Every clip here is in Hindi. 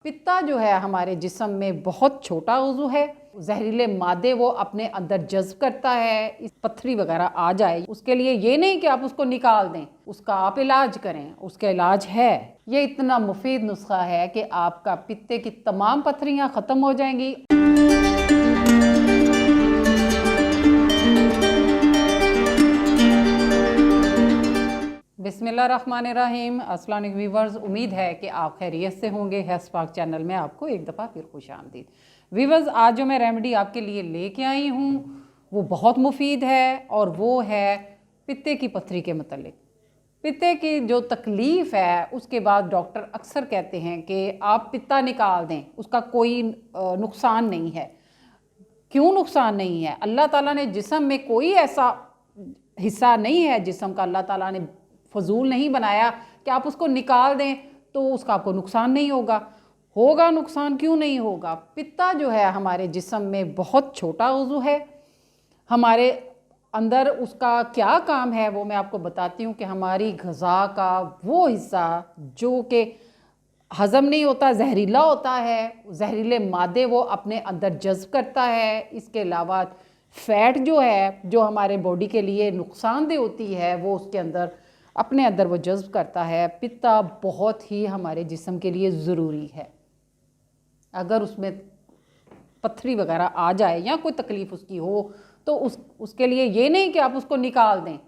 पित्ता जो है हमारे जिस्म में बहुत छोटा उज़ू है। जहरीले मादे वो अपने अंदर जज्ब करता है। इस पथरी वगैरह आ जाए उसके लिए ये नहीं कि आप उसको निकाल दें, उसका आप इलाज करें। उसका इलाज है, ये इतना मुफीद नुस्खा है कि आपका पित्ते की तमाम पथरियाँ ख़त्म हो जाएंगी। बिस्मिल्लाहिर्रहमानिर्रहीम। अस्सलाम वालेकुम व्यूवर्स, उम्मीद है कि आप खैरियत से होंगे। हैस्पाक चैनल में आपको एक दफ़ा फिर खुश आमदीद। व्यूवर्स, आज जो मैं रेमेडी आपके लिए लेके आई हूँ वो बहुत मुफीद है और वो है पित्ते की पथरी के मतलब। पित्ते की जो तकलीफ़ है उसके बाद डॉक्टर अक्सर कहते हैं कि आप पित्ता निकाल दें, उसका कोई नुकसान नहीं है। क्यों नुकसान नहीं है? अल्लाह ताला ने जिस्म में कोई ऐसा हिस्सा नहीं है जिस्म का अल्लाह ताला ने फजूल नहीं बनाया कि आप उसको निकाल दें तो उसका आपको नुकसान नहीं होगा। होगा नुकसान, क्यों नहीं होगा? पित्ता जो है हमारे जिस्म में बहुत छोटा उज़ू है। हमारे अंदर उसका क्या काम है वो मैं आपको बताती हूँ कि हमारी ग़िज़ा का वो हिस्सा जो कि हज़म नहीं होता, जहरीला होता है, जहरीले मादे वो अपने अंदर जज्ब करता है। इसके अलावा फ़ैट जो है जो हमारे बॉडी के लिए नुकसानदेह होती है वो उसके अंदर अपने अंदर वो जज्ब करता है। पित्ता बहुत ही हमारे जिस्म के लिए ज़रूरी है। अगर उसमें पथरी वगैरह आ जाए या कोई तकलीफ़ उसकी हो तो उसके लिए ये नहीं कि आप उसको निकाल दें,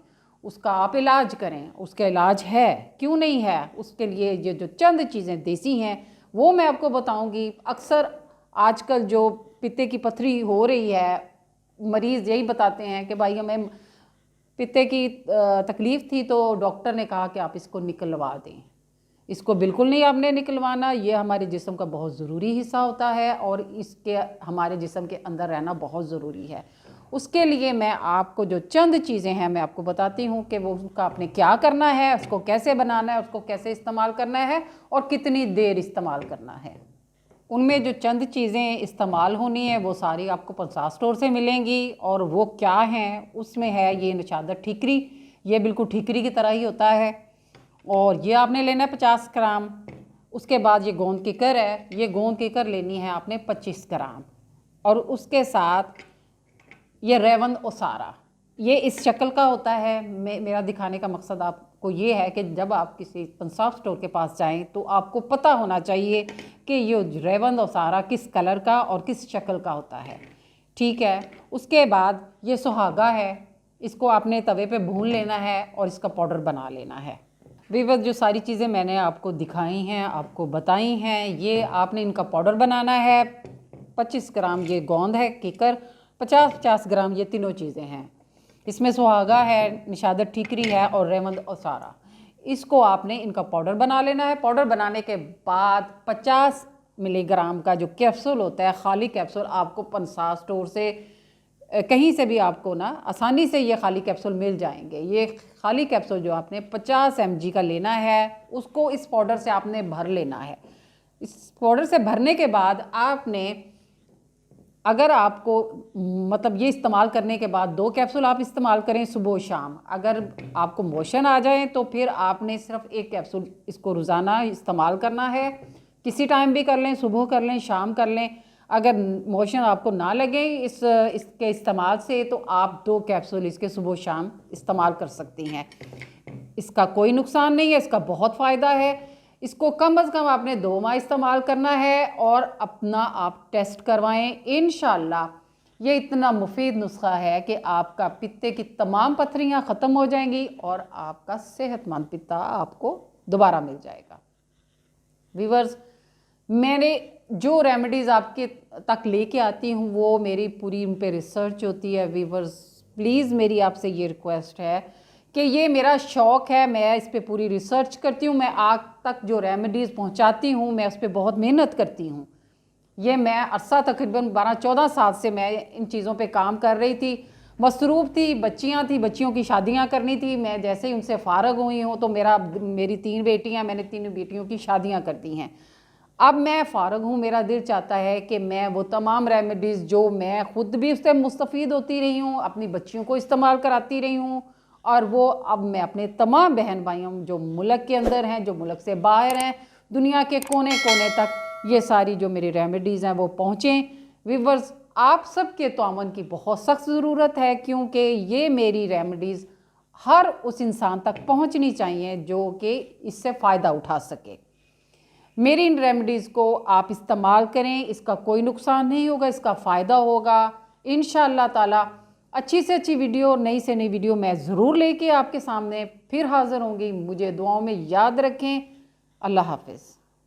उसका आप इलाज करें। उसका इलाज है, क्यों नहीं है? उसके लिए ये जो चंद चीज़ें देसी हैं वो मैं आपको बताऊंगी। अक्सर आजकल जो पित्ते की पथरी हो रही है, मरीज़ यही बताते हैं कि भाई हमें पित्ते की तकलीफ़ थी तो डॉक्टर ने कहा कि आप इसको निकलवा दें। इसको बिल्कुल नहीं आपने निकलवाना, ये हमारे जिस्म का बहुत ज़रूरी हिस्सा होता है और इसके हमारे जिस्म के अंदर रहना बहुत ज़रूरी है। उसके लिए मैं आपको जो चंद चीज़ें हैं मैं आपको बताती हूँ कि वो उसका आपने क्या करना है, उसको कैसे बनाना है, उसको कैसे इस्तेमाल करना है और कितनी देर इस्तेमाल करना है। उनमें जो चंद चीज़ें इस्तेमाल होनी है वो सारी आपको 50 स्टोर से मिलेंगी। और वो क्या हैं? उसमें है ये निशादत ठीकरी, ये बिल्कुल ठीकरी की तरह ही होता है और ये आपने लेना है 50 ग्राम। उसके बाद ये गोंद कीकर है, ये गोंद कीकर लेनी है आपने 25 ग्राम। और उसके साथ ये रेवंद ओसारा, ये इस शक्ल का होता है। मेरा दिखाने का मकसद आपको ये है कि जब आप किसी पंसाब स्टोर के पास जाएं तो आपको पता होना चाहिए कि ये रेवंद ओसारा किस कलर का और किस शक्ल का होता है। ठीक है। उसके बाद ये सुहागा है, इसको आपने तवे पे भून लेना है और इसका पाउडर बना लेना है। वीवर, जो सारी चीज़ें मैंने आपको दिखाई हैं, आपको बताई हैं, ये आपने इनका पाउडर बनाना है। 25 ग्राम ये गोंद है कीकर, 50 ग्राम ये तीनों चीज़ें हैं। इसमें सुहागा है, निशादत ठीकरी है और रेवंद ओसारा। इसको आपने इनका पाउडर बना लेना है। पाउडर बनाने के बाद 50 मिलीग्राम का जो कैप्सूल होता है, खाली कैप्सूल, आपको पंसाब स्टोर से कहीं से भी आपको ना आसानी से ये खाली कैप्सूल मिल जाएंगे। ये खाली कैप्सूल जो आपने 50 mg का लेना है उसको इस पाउडर से आपने भर लेना है। इस पाउडर से भरने के बाद आपने, अगर आपको मतलब ये इस्तेमाल करने के बाद 2 कैप्सूल आप इस्तेमाल करें सुबह शाम। अगर आपको मोशन आ जाए तो फिर आपने सिर्फ 1 कैप्सूल इसको रोज़ाना इस्तेमाल करना है। किसी टाइम भी कर लें, सुबह कर लें, शाम कर लें। अगर मोशन आपको ना लगे इसके इस्तेमाल से तो आप 2 कैप्सूल इसके सुबह शाम इस्तेमाल कर सकती हैं। इसका कोई नुकसान नहीं है, इसका बहुत फ़ायदा है। इसको कम अज़ कम आपने 2 माह इस्तेमाल करना है और अपना आप टेस्ट करवाएं। इंशाल्लाह ये इतना मुफीद नुस्खा है कि आपका पित्ते की तमाम पथरियाँ ख़त्म हो जाएंगी और आपका सेहतमंद पित्ता आपको दोबारा मिल जाएगा। व्यूअर्स, मैंने जो रेमेडीज़ आपके तक लेके आती हूँ वो मेरी पूरी उन पे रिसर्च होती है। व्यूअर्स, प्लीज़ मेरी आपसे ये रिक्वेस्ट है कि ये मेरा शौक़ है, मैं इस पे पूरी रिसर्च करती हूँ। मैं आप तक जो रेमेडीज़ पहुँचाती हूँ मैं उस पर बहुत मेहनत करती हूँ। ये मैं अरसा तकरीबन 12-14 साल से मैं इन चीज़ों पे काम कर रही थी। मसरूफ़ थी, बच्चियाँ थी, बच्चियों की शादियाँ करनी थी। मैं जैसे ही उनसे फ़ारग हुई हूँ तो मेरी 3 बेटियाँ, मैंने 3 बेटियों की शादियाँ कर दी हैं। अब मैं फ़ारग हूँ, मेरा दिल चाहता है कि मैं वो तमाम रेमेडीज़ जो मैं ख़ुद भी उससे मुस्तफ़ीद होती रही हूँ, अपनी बच्चियों को इस्तेमाल कराती रही हूँ और वो अब मैं अपने तमाम बहन भाइयों जो मुल्क के अंदर हैं, जो मुल्क से बाहर हैं, दुनिया के कोने कोने तक ये सारी जो मेरी रेमेडीज़ हैं वो पहुँचें। व्यूअर्स, आप सबके ताउन की बहुत सख्त ज़रूरत है, क्योंकि ये मेरी रेमेडीज़ हर उस इंसान तक पहुँचनी चाहिए जो कि इससे फ़ायदा उठा सके। मेरी इन रेमेडीज़ को आप इस्तेमाल करें, इसका कोई नुकसान नहीं होगा, इसका फ़ायदा होगा इंशाअल्लाह ताला। अच्छी से अच्छी वीडियो, नई से नई वीडियो मैं ज़रूर लेके आपके सामने फिर हाज़िर होंगी। मुझे दुआओं में याद रखें। अल्लाह हाफ़िज़।